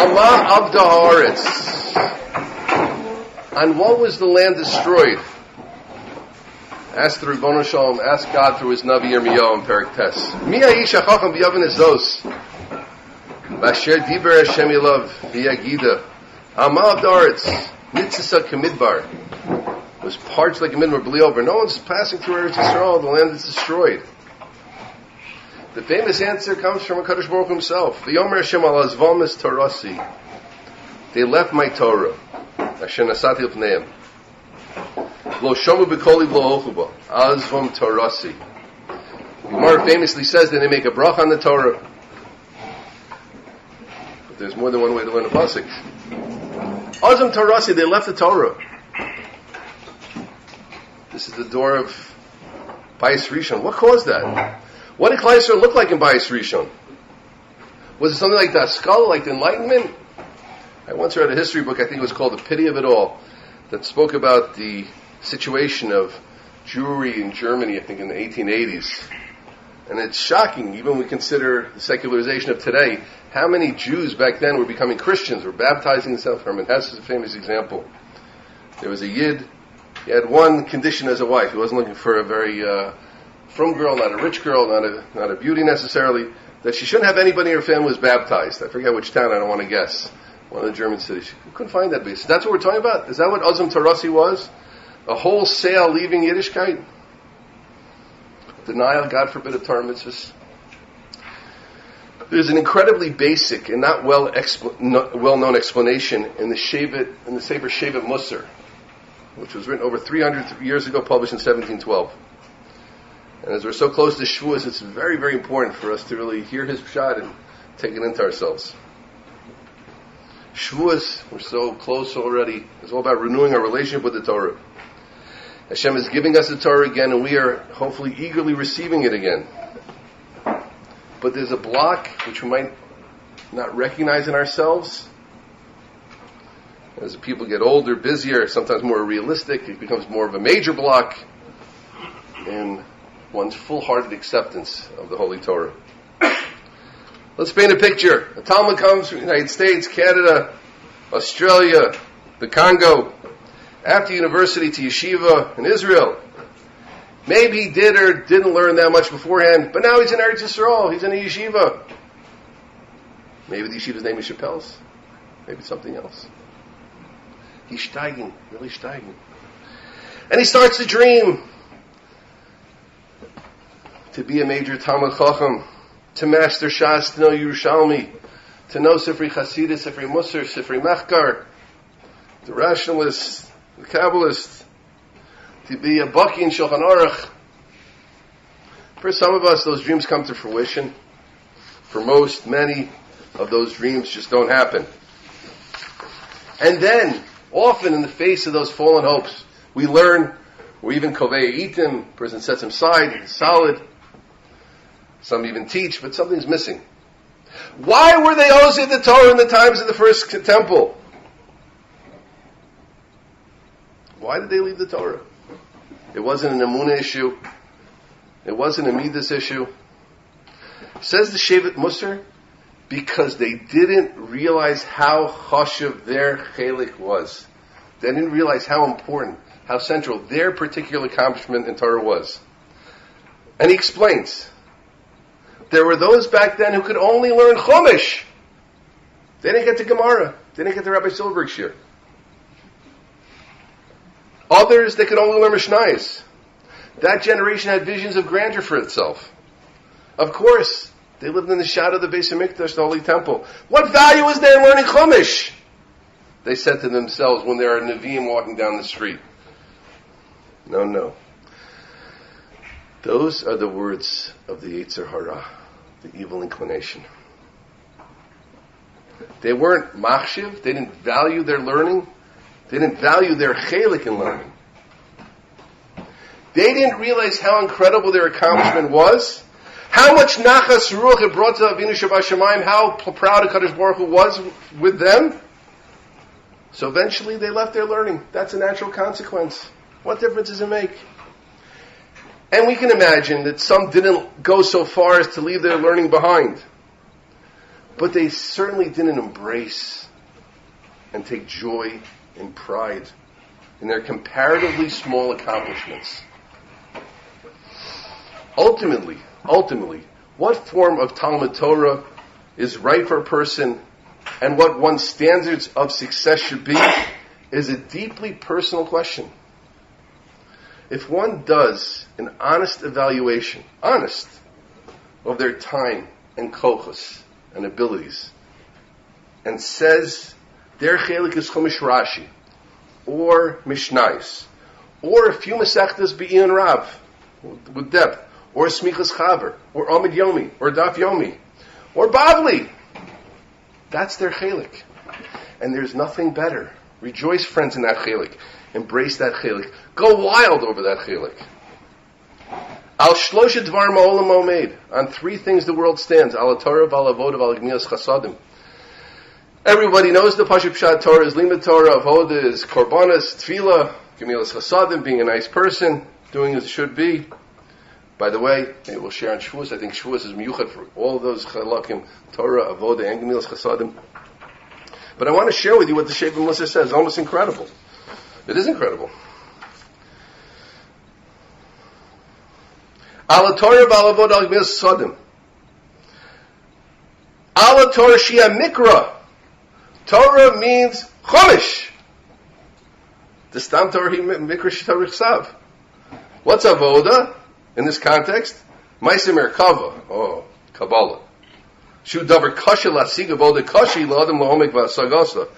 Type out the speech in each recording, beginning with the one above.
Allah of the Haaretz. On what was the land destroyed? Ask the Ribono Shalom, ask God through his Navi Yirmiyahu in Perek Tes. Mi ha'ish hachacham b'yavin ezos. Basher diber Hashem ilav v'yagida. Ama of the Haaretz. Nitzisa k'midbar. It was parched like a midbar, b'li over. No one's passing through Eretz Yisrael. The land is destroyed. The famous answer comes from HaKadosh Baruch Hu himself. V'yomer Hashem al azvam es torasi. They left my Torah. Asher nasati l'pneim. Lo shomu b'koli v'lo hochu bo. Azvam torasi. The Gemara famously says that they make a bracha on the Torah. But there's more than one way to learn a pasuk. Azvam torasi, they left the Torah. This is the door of Bayis Rishon. What caused that? What did Klal Yisrael look like in Bayis Rishon? Was it something like the Haskalah, like the Enlightenment? I once read a history book, I think it was called The Pity of It All, that spoke about the situation of Jewry in Germany, I think in the 1880s. And it's shocking, even when we consider the secularization of today, how many Jews back then were becoming Christians, were baptizing themselves. Herman Hesse is a famous example. There was a Yid, he had one condition as a wife. He wasn't looking for a very frum girl, not a rich girl, not a beauty necessarily, that she shouldn't have anybody in her family who was baptized. I forget which town, I don't want to guess. One of the German cities. You couldn't find that base. That's what we're talking about? Is that what Azam Tarasi was? A wholesale leaving Yiddishkeit? Denial, God forbid, of Torah mitzvahs? There's an incredibly basic and not well-known explanation in the Sefer Shevet Musar, which was written over 300 years ago, published in 1712. And as we're so close to Shmuze, it's very, very important for us to really hear his pshat and take it into ourselves. Shmuze, we're so close already, it's all about renewing our relationship with the Torah. Hashem is giving us the Torah again, and we are hopefully eagerly receiving it again. But there's a block which we might not recognize in ourselves. As people get older, busier, sometimes more realistic, it becomes more of a major block in one's full-hearted acceptance of the Holy Torah. Let's paint a picture. A Talmud comes from the United States, Canada, Australia, the Congo, after university to yeshiva in Israel. Maybe he did or didn't learn that much beforehand, but now he's in Eretz Yisrael, he's in a yeshiva. Maybe the yeshiva's name is Shapell's. Maybe it's something else. He's steiging, really steiging. And he starts to dream to be a major Talmud Chacham, to master Shas, to know Yerushalmi, to know Sifrei Chasidus, Sifrei Musar, Sifrei Machkar, the rationalist, the Kabbalist, to be a Baki in Shulchan Aruch. For some of us, those dreams come to fruition. For most, many of those dreams just don't happen. And then, often in the face of those fallen hopes, we learn, or even Kovei Itim, person sets him aside, he's solid. Some even teach, but something's missing. Why were they ozid the Torah in the times of the first temple? Why did they leave the Torah? It wasn't an Emunah issue. It wasn't a Midas issue. Says the Shevet Musar, because they didn't realize how chashuv their Chailek was. They didn't realize how important, how central their particular accomplishment in Torah was. And he explains, there were those back then who could only learn Chumash. They didn't get to Gemara. They didn't get to Rabbi Silverberg Shir. Others, they could only learn Mishnayos. That generation had visions of grandeur for itself. Of course, they lived in the shadow of the Beis HaMikdash, the Holy Temple. What value is there in learning Chumash? They said to themselves when there are Nevi'im walking down the street. No. Those are the words of the Yetzer Hara, the evil inclination. They weren't machshiv, they didn't value their learning, they didn't value their chelik in learning. They didn't realize how incredible their accomplishment was, how much nachas ruach it brought to Avinu Shabbat how proud HaKadosh Baruch Hu was with them. So eventually they left their learning. That's a natural consequence. What difference does it make? And we can imagine that some didn't go so far as to leave their learning behind. But they certainly didn't embrace and take joy and pride in their comparatively small accomplishments. Ultimately, what form of Talmud Torah is right for a person and what one's standards of success should be is a deeply personal question. If one does an honest evaluation, of their time and kochos and abilities, and says their Chailek is Chumash Rashi, or Mishnais, or a few Masechtas Be'in Rav, with depth, or Smichas Chaver, or Amid Yomi, or Daf Yomi, or Bavli, that's their Chailek. And there's nothing better. Rejoice, friends, in that Chailek. Embrace that Chailek. Go wild over that Chailek. Al Shloshet Dvar Ma'olam Omeid. On three things the world stands. Al Torah, Val Avoda, Val Gemilas Chasadim. Everybody knows the Pashup Pshat Torah is Limud Torah, Avoda is Korbanos, Tefillah, Gemilas Chasadim, being a nice person, doing as it should be. By the way, maybe we'll share on Shmuze. I think Shmuze is miyuchad for all those chalakim, Torah, Avoda, and Gemilas Chasadim. But I want to share with you what the Shapell Musa says. It's almost incredible. It is incredible. Ala Torah v'ala Avoda al Gemilas Chasadim. Ala Torah shia mikra. Torah means Chumash. The Stam Torah mikra shita richsav. What's Avoda? In this context, Ma'aseh Merkava, Kabbalah. Shu davar kasha lasig avoda kashi la'adam la'omek v'asagasa.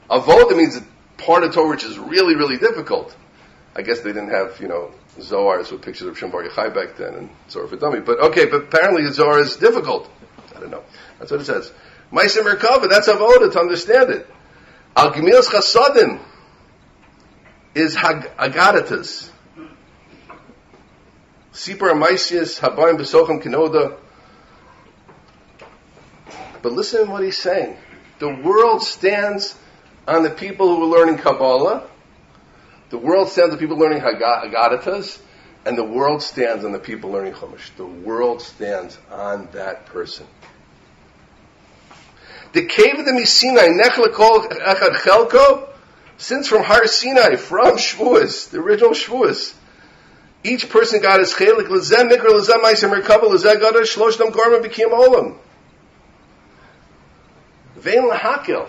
Avoda means a part of Torah which is really, really difficult. I guess they didn't have, Zohars with pictures of Shem Bar Yochai back then and Zohar for Dummy. But apparently the Zohar is difficult. I don't know. That's what it says. Ma'aseh Merkava, that's Avoda, to understand it. Al Gemilas Chasadim is Agadatas. Sipar Amaisius, Habayim B'Sochem Kinoda. But listen to what he's saying. The world stands on the people who are learning Kabbalah. The world stands on the people learning Haggadahs. And the world stands on the people learning Chumash. The world stands on that person. The cave of the Sinai, Nechla Kol Echad Chelko, since from Har Sinai, from Shmuze, the original Shmuze, each person got his Chailek, L'zeh Mikra, L'zeh Ma'aseh Merkava, L'zeh Gada, Shlosh Dam Gorma B'Kiyam Olam. Vein L'Hakel.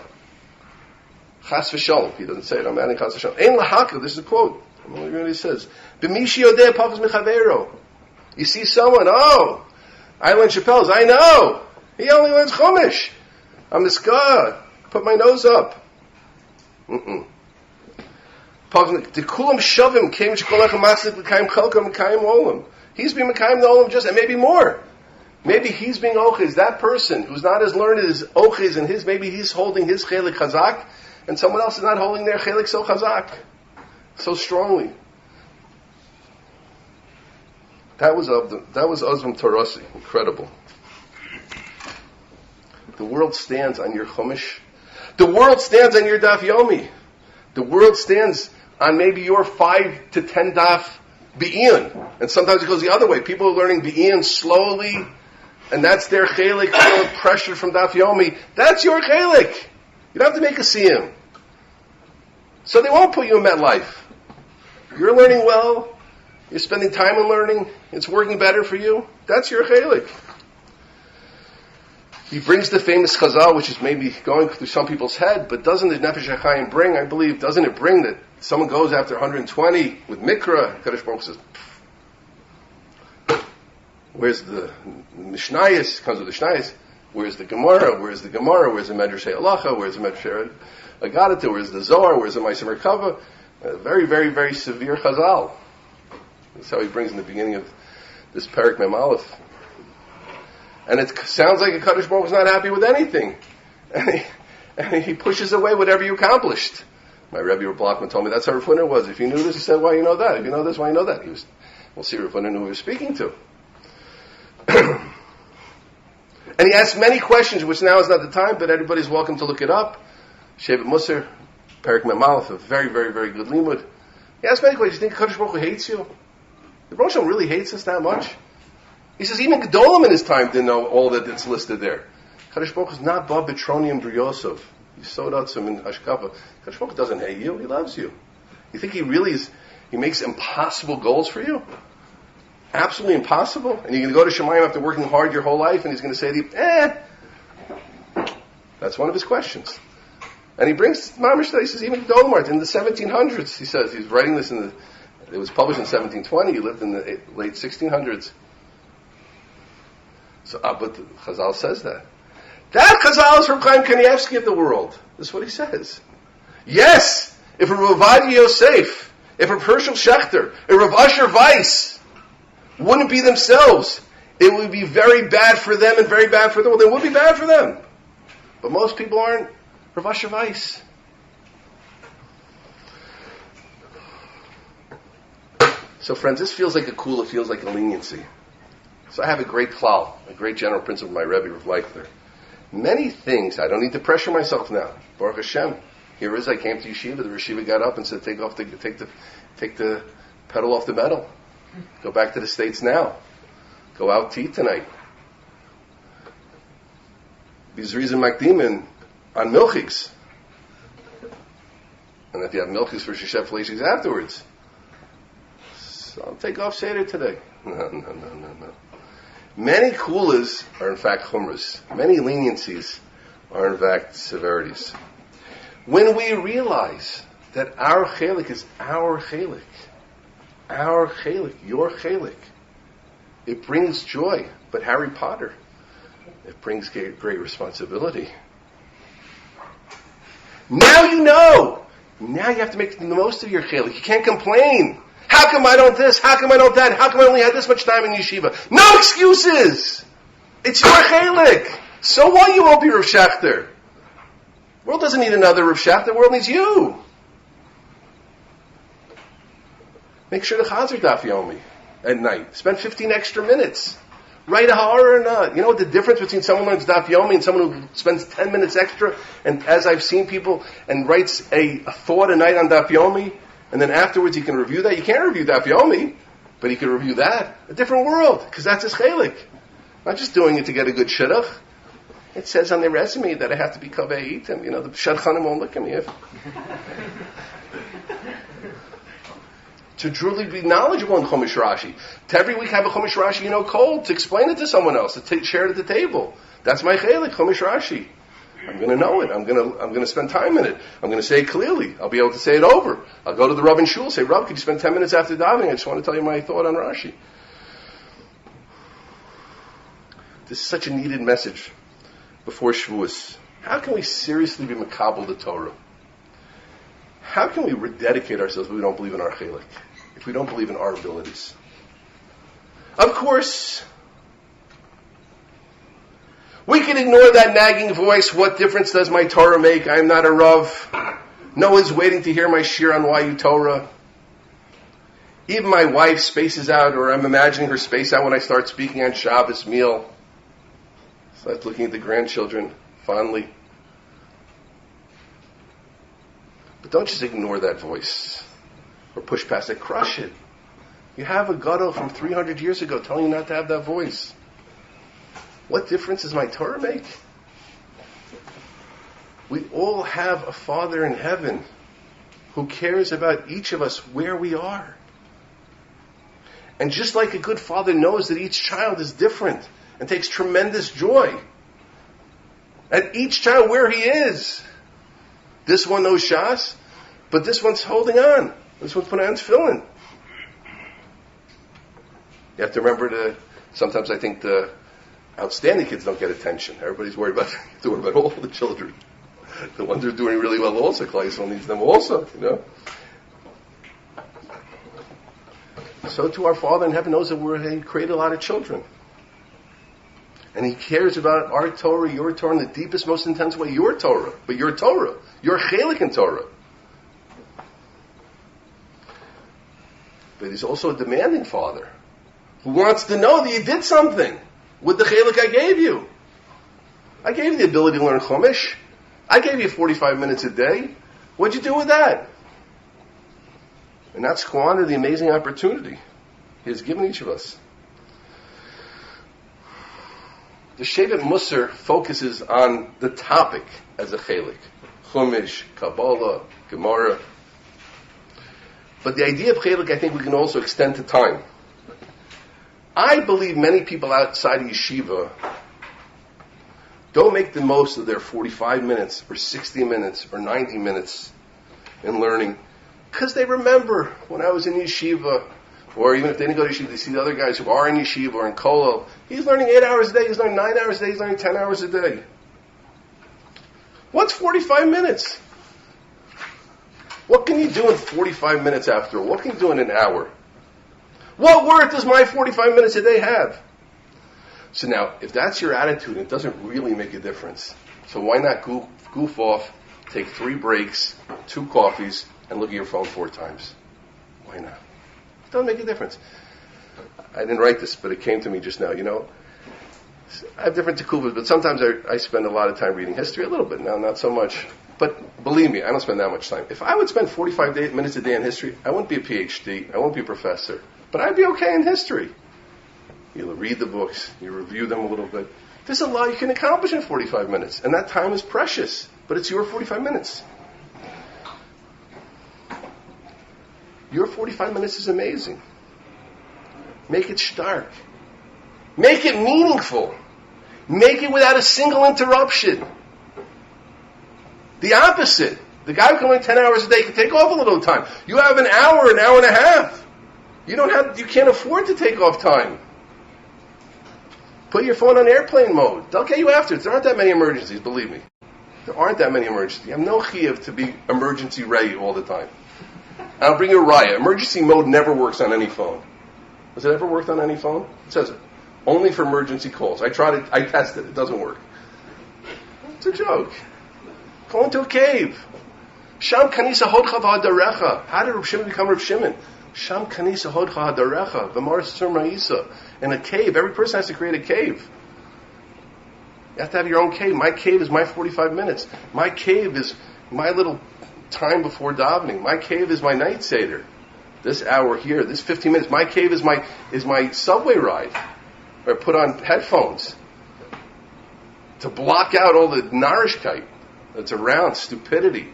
Chas V'Shalom. He doesn't say it, I'm adding Chas V'Shalom. Ein L'Hakel, this is a quote. I'm going to read what he says. B'mishi Yodeh Pavos Mechavero. You see someone, I learn Shapell's, I know. He only learns Chumash. I'm this guy. Put my nose up. The kulam shavim came shkolachem masik l'kayim chelkam l'kayim olam. He's being l'kayim the olam just, and maybe more. Maybe he's being ochiz. That person who's not as learned as ochiz, and maybe he's holding his chelik chazak, and someone else is not holding their chelik so chazak, so strongly. That was Ozvam Torasi. Incredible. The world stands on your Chumash. The world stands on your Daf Yomi. The world stands on maybe your 5 to 10 Daf Be'in. And sometimes it goes the other way. People are learning Be'in slowly, and that's their Chailek, feeling pressure from Daf Yomi. That's your Chailek. You don't have to make a siyum. So they won't put you in MetLife. You're learning well. You're spending time in learning. It's working better for you. That's your Chailek. He brings the famous chazal, which is maybe going through some people's head, but doesn't the Nefesh HaChaim bring, I believe, doesn't it bring that someone goes after 120 with Mikra, Kadosh Baruch says, where's the Mishnayos, comes with the Mishnayos, where's the Gemara, where's the Medrash Halacha, where's the Medrash Agadata, where's the Zohar, where's the Ma'aseh Merkava, very, very, very severe chazal. That's how he brings in the beginning of this Perek Mem Aleph. And it sounds like a Kadosh Baruch is not happy with anything. And he pushes away whatever you accomplished. My Rebbe Blockman told me that's how Rav Hutner was. If you knew this, he said, why you know that? If you know this, why you know that? We'll see Rav Hutner knew who he was speaking to. And he asked many questions, which now is not the time, but everybody's welcome to look it up. Shevet Musar, Perek Mem Aleph, a very, very, very good limud. He asked many questions. You think Kadosh Baruch Hu hates you? The Baruch Hu really hates us that much? He says even Gedolim in his time didn't know all that it's listed there. Kadosh Baruch Hu is not ba betronium driyosov. You sewed out some in Ashkafa. Kadosh Baruch Hu doesn't hate you. He loves you. You think he really is? He makes impossible goals for you. Absolutely impossible. And you're going to go to Shemayim after working hard your whole life, and he's going to say to you, That's one of his questions. And he brings Mamish that he says, even Dolmart in the 1700s, he says, he's writing this it was published in 1720, he lived in the late 1600s. So, but Chazal says that. That Chazal is Reb Chaim Kanievsky of the world. This is what he says. Yes, if a Rav Ovadia Yosef, if a Hershel Schechter, a Rav Asher Weiss wouldn't be themselves, it would be very bad for them and very bad for the world. It would be bad for them. But most people aren't Rav Asher Weiss. So friends, this feels like a cool, it feels like a leniency. So I have a great klal, a great general principle of my Rebbe, Rav Leichler. Many things, I don't need to pressure myself now. Baruch Hashem. Here is, I came to yeshiva, the yeshiva got up and said, take the pedal off the metal. Go back to the States now. Go out to eat tonight. These reason makdimin on milchiks. And if you have milchiks for sheshet fleishiks afterwards. So I'll take off Seder today. No. Many kulas are in fact chumras. Many leniencies are in fact severities. When we realize that our chailek is our chailek, your chailek, it brings joy. But Harry Potter, it brings great responsibility. Now you know. Now you have to make the most of your chailek. You can't complain. How come I don't this? How come I don't that? How come I only had this much time in yeshiva? No excuses! It's your chailek. So what, you won't be Rav Schechter? The world doesn't need another Rav Schechter. The world needs you. Make sure to Chazer Daf Yomi at night. Spend 15 extra minutes. Write a ha'ara or not. You know what the difference between someone who learns Daf Yomi and someone who spends 10 minutes extra, and as I've seen people, and writes a thought a night on Daf Yomi, and then afterwards he can review that. You can't review Daf Yomi, but he can review that. A different world, because that's his chalik. Not just doing it to get a good shidduch. It says on the resume that I have to be kaveh itim. You know, the shadchanim won't look at me. To truly be knowledgeable in Chumash Rashi. To every week have a Chumash Rashi, cold, to explain it to someone else, to share it at the table. That's my chalik, Chumash Rashi. I'm going to know it. I'm going to spend time in it. I'm going to say it clearly. I'll be able to say it over. I'll go to the Rav in Shul, say, Rav, could you spend 10 minutes after davening? I just want to tell you my thought on Rashi. This is such a needed message before Shvuos. How can we seriously be makabel the Torah? How can we rededicate ourselves if we don't believe in our chilek? If we don't believe in our abilities? Of course, we can ignore that nagging voice. What difference does my Torah make? I'm not a Rav. No one's waiting to hear my shir on YU Torah. Even my wife spaces out, or I'm imagining her space out when I start speaking on Shabbos meal. So I'm looking at the grandchildren fondly. But don't just ignore that voice or push past it. Crush it. You have a gadol from 300 years ago telling you not to have that voice. What difference does my Torah make? We all have a Father in heaven who cares about each of us where we are. And just like a good father knows that each child is different and takes tremendous joy at each child where he is. This one knows Shas, but this one's holding on. This one's putting on tefillin. You have to remember sometimes I think the outstanding kids don't get attention. Everybody's worried about all the children. The ones who are doing really well also, Klal Yisrael needs them also, So too our Father in heaven knows that He created a lot of children. And He cares about our Torah, your Torah, in the deepest, most intense way, your Torah. But your Torah, your Chailek in Torah. But He's also a demanding Father who wants to know that you did something with the Chailek I gave you. I gave you the ability to learn Chumash. I gave you 45 minutes a day. What'd you do with that? And not squander the amazing opportunity He has given each of us. The Shevet Musar focuses on the topic as a Chailek. Chumash, Kabbalah, Gemara. But the idea of Chailek, I think we can also extend to time. I believe many people outside of yeshiva don't make the most of their 45 minutes or 60 minutes or 90 minutes in learning because they remember when I was in yeshiva, or even if they didn't go to yeshiva, they see the other guys who are in yeshiva or in kollel. He's learning 8 hours a day, he's learning 9 hours a day, he's learning 10 hours a day. What's 45 minutes? What can you do in 45 minutes after all? What can you do in an hour? What worth does my 45 minutes a day have? So now, if that's your attitude, it doesn't really make a difference. So why not goof off, take 3 breaks, 2 coffees, and look at your phone 4 times? Why not? It doesn't make a difference. I didn't write this, but it came to me just now. I have different tekuvas, but sometimes I spend a lot of time reading history, a little bit now, not so much. But believe me, I don't spend that much time. If I would spend 45 minutes a day in history, I wouldn't be a PhD, I wouldn't be a professor, but I'd be okay in history. You read the books, you review them a little bit. There's a lot you can accomplish in 45 minutes, and that time is precious, but it's your 45 minutes. Your 45 minutes is amazing. Make it stark. Make it meaningful. Make it without a single interruption. The opposite. The guy who can learn 10 hours a day can take off a little time. You have an hour and a half. You can't afford to take off time. Put your phone on airplane mode. They'll get you after it. There aren't that many emergencies, believe me. There aren't that many emergencies. You have no chiyuv to be emergency ready all the time. I'll bring you a raya. Emergency mode never works on any phone. Has it ever worked on any phone? It says it. Only for emergency calls. I tested it. It doesn't work. It's a joke. Go into a cave. Sham kanisa hodcha v'hadarecha. How did Rav Shimon become Rav Shimon? Sham kanisa hodcha hadarecha v'mar sur ma'isa. In a cave. Every person has to create a cave. You have to have your own cave. My cave is my 45 minutes. My cave is my little time before davening. My cave is my night seder. This hour here, this 15 minutes. My cave is my subway ride. Or put on headphones to block out all the narishkeit that's around, stupidity.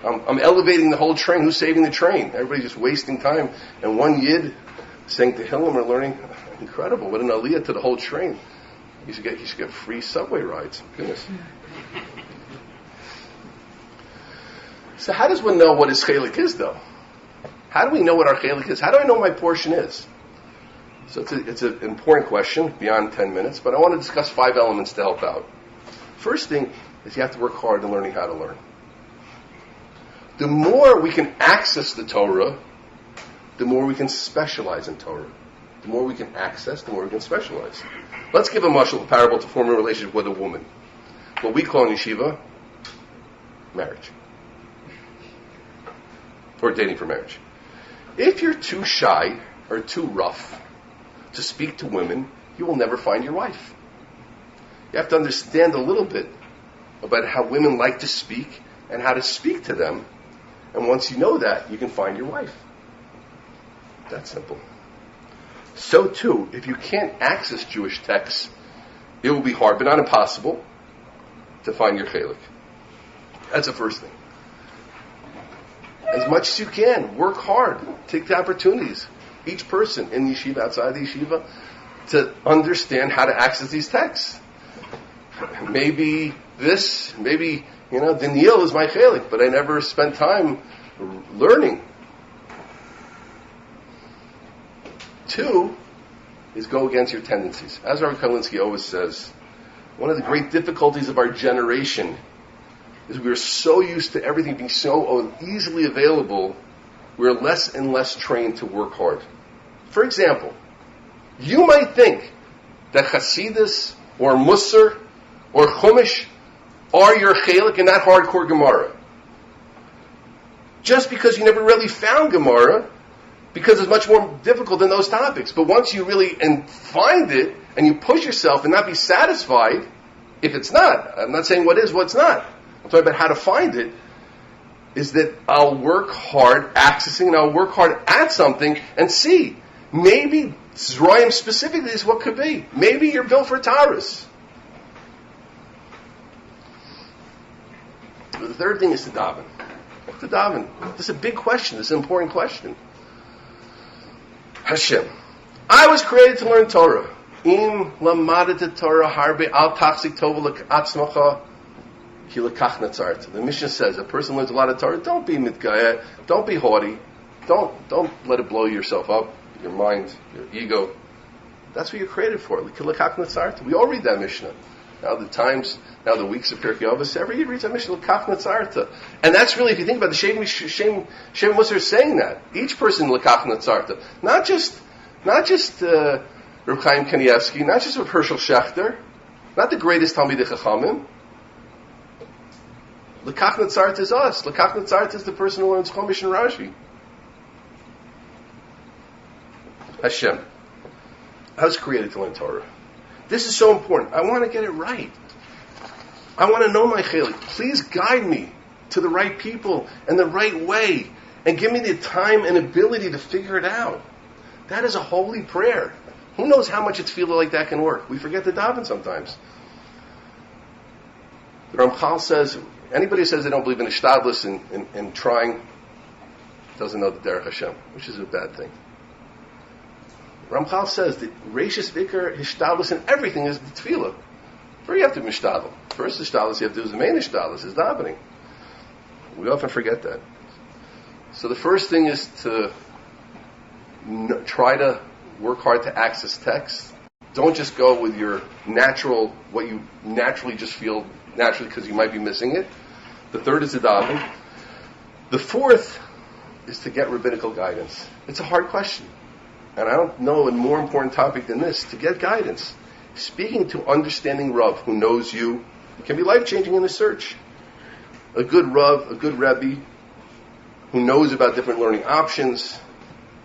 I'm elevating the whole train. Who's saving the train? Everybody's just wasting time. And one yid saying to Hillam or learning, incredible, what an aliyah to the whole train. You should get free subway rides. Goodness. So how does one know what his chailek is, though? How do we know what our chailek is? How do I know what my portion is? So it's an important question, beyond 10 minutes, but I want to discuss 5 elements to help out. First thing is you have to work hard in learning how to learn. The more we can access the Torah, the more we can specialize in Torah. The more we can access, the more we can specialize. Let's give a mashal, a parable to form a relationship with a woman. What we call in yeshiva, marriage. Or dating for marriage. If you're too shy or too rough to speak to women, you will never find your wife. You have to understand a little bit about how women like to speak and how to speak to them. And once you know that, you can find your wife. That's simple. So too, if you can't access Jewish texts, it will be hard, but not impossible, to find your chailek. That's the first thing. As much as you can, work hard. Take the opportunities. Each person in the yeshiva, outside the yeshiva, to understand how to access these texts. Maybe Daniel is my chailek, but I never spent time learning. 2 is go against your tendencies. As Rabbi Kalinsky always says, one of the great difficulties of our generation is we are so used to everything being so easily available, we're less and less trained to work hard. For example, you might think that Hasidus or Musar or Chumash are your chailek and not hardcore Gemara. Just because you never really found Gemara, because it's much more difficult than those topics. But once you really find it, and you push yourself and not be satisfied, if it's not, I'm not saying what is, what's not. I'm talking about how to find it, is that I'll work hard accessing, and I'll work hard at something, and see, maybe Zroyim specifically is what could be. Maybe you're built for Taurus. The third thing is to daven. To daven. This is a big question. This is an important question. Hashem, I was created to learn Torah. Im lamadet Torah harbe al tachzik tova l'atzmacha ki lekach natzart. The Mishnah says a person learns a lot of Torah. Don't be mitgaya. Don't be haughty. Don't let it blow yourself up, your mind, your ego. That's what you're created for. Ki lekach natzart. We all read that Mishnah. Now the weeks of Pirkei Avos, every year reads that Mishnah lekach natzarta. And that's really, if you think about the Shem Musar is saying that. Each person lekach natzarta. Not just Reb Chaim Kanievsky, not just Reb Hershel Schachter, not the greatest Talmidei Chachamim. Lekach natzarta is us. Lekach natzarta is the person who learns Chumash and Rashi. Hashem, I was created to learn Torah. This is so important. I want to get it right. I want to know my Chailek. Please guide me to the right people and the right way, and give me the time and ability to figure it out. That is a holy prayer. Who knows how much it's feeling like that can work? We forget to daven sometimes. The Ramchal says, anybody who says they don't believe in Ishtadlus and trying doesn't know the Derech Hashem, which is a bad thing. Ramchal says that Reishis Vikar, Hishtadlus, and everything is the Tefillah. First you have to be Mishtadl. First Hishtadlus you have to do is the main Hishtadlus, is davening. We often forget that. So the first thing is to try to work hard to access text. Don't just go with your natural, what you naturally just feel naturally because you might be missing it. The third is the davening. The fourth is to get rabbinical guidance. It's a hard question. And I don't know a more important topic than this, to get guidance. Speaking to understanding Rav who knows you, it can be life-changing in the search. A good Rav, a good Rebbe, who knows about different learning options,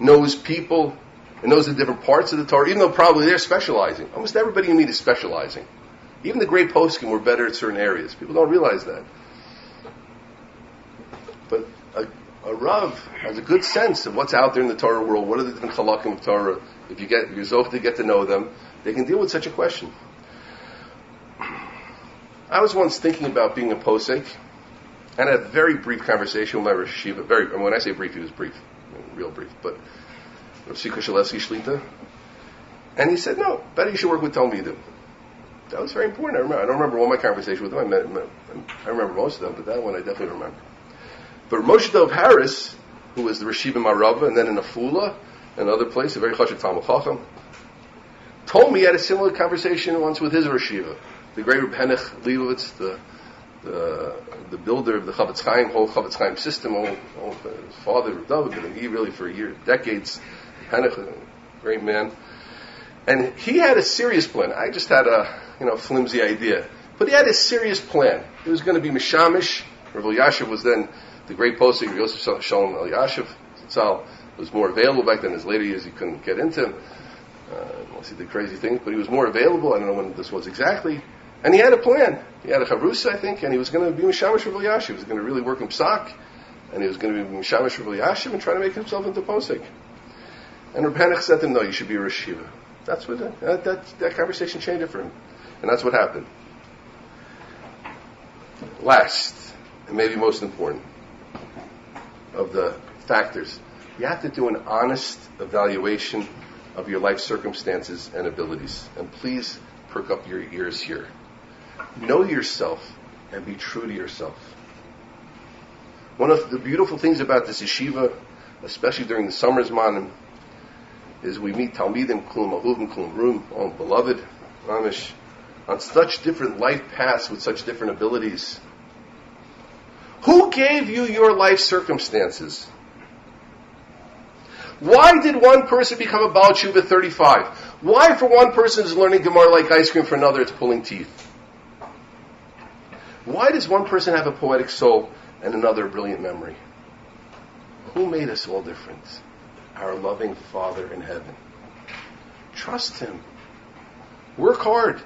knows people, and knows the different parts of the Torah, even though probably they're specializing. Almost everybody you meet is specializing. Even the great poskim were better at certain areas. People don't realize that. But a Rav has a good sense of what's out there in the Torah world, what are the different chalakim of Torah. If you're zoch to get to know them, they can deal with such a question. I was once thinking about being a posek, and had a very brief conversation with my Rosh Yeshiva. When I say brief, he was brief, real brief. But Rav Sikha Shalevsky Shlita, and he said, "No, better you should work with Talmidim." That was very important. I don't remember all my conversation with him. I remember most of them, but that one I definitely remember. But Moshe Dov Harris, who was the Rashiv in Marava, and then in Afula, another place, a very chashuv Talmud Chacham, told me he had a similar conversation once with his Rashiva, the great Reb Henich Leibovitz, the builder of the Chavetz Chaim, whole Chavetz Chaim system, his father, Reb David, and he really for decades, Henich, a great man. And he had a serious plan. I just had a flimsy idea. But he had a serious plan. He was going to be Mishamish. Rav Elyashiv was then the great posting, Yosef Shalom Elyashiv. Tzal was more available back then. His later years he couldn't get into him. Unless he did crazy things. But he was more available. I don't know when this was exactly. And he had a plan. He had a Chavrusa, I think, and he was going to be Mishamish Rav Elyashiv. He was going to really work in Psak. And he was going to be Mishamish Rav Elyashiv and try to make himself into posek. And Reb Henich said to him, "No, you should be a Rosh Yeshiva." That's what that conversation changed it for him. And that's what happened. Last, and maybe most important, of the factors, you have to do an honest evaluation of your life circumstances and abilities. And please perk up your ears here. Know yourself and be true to yourself. One of the beautiful things about this yeshiva, especially during the summer's manim, is we meet Talmidim, Kulam Ahuvim, Kulam Rum, all beloved, Amish, on such different life paths with such different abilities. Who gave you your life circumstances? Why did one person become a Baal Tshuva at 35? Why for one person is learning Gemara like ice cream, for another it's pulling teeth? Why does one person have a poetic soul and another a brilliant memory? Who made us all different? Our loving Father in heaven. Trust Him. Work hard.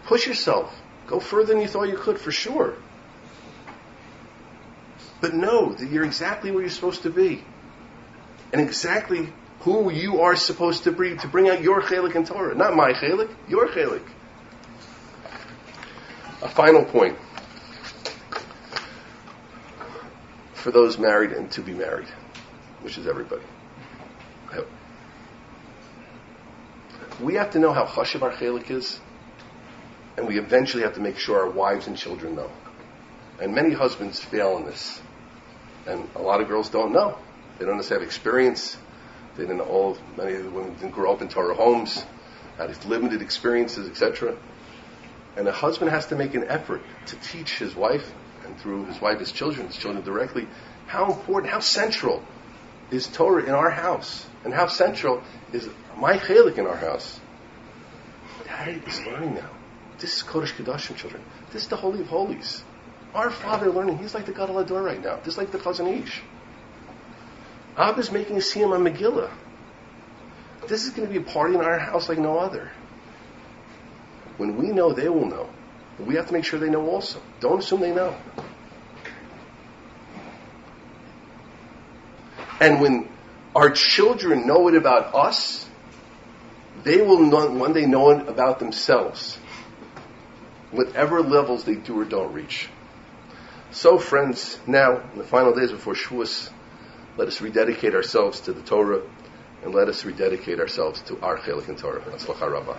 Push yourself. Go further than you thought you could, for sure. But know that you're exactly where you're supposed to be. And exactly who you are supposed to be to bring out your Chailek in Torah. Not my Chailek, your Chailek. A final point. for those married and to be married, which is everybody. I hope. We have to know how chashuv our chailek is, and we eventually have to make sure our wives and children know. And many husbands fail in this, and a lot of girls don't know. They don't necessarily have experience. Many of the women didn't grow up in Torah homes, had limited experiences, etc. And a husband has to make an effort to teach his wife, and through his wife, his children directly, how important, how central is Torah in our house, and how central is my chailek in our house. Daddy is learning now. This is Kodesh Kodashim, children. This is the Holy of Holies. Our father learning, he's like the Gadol Hador right now. This is like the Chazon Ish. Abba's making a siyum on Megillah. This is going to be a party in our house like no other. When we know, they will know. But we have to make sure they know also. Don't assume they know. And when our children know it about us, they will one day know it about themselves. Whatever levels they do or don't reach. So, friends, now, in the final days before Shavuos, let us rededicate ourselves to the Torah, and let us rededicate ourselves to our Chailek in Torah. Atzlacha Rabbah.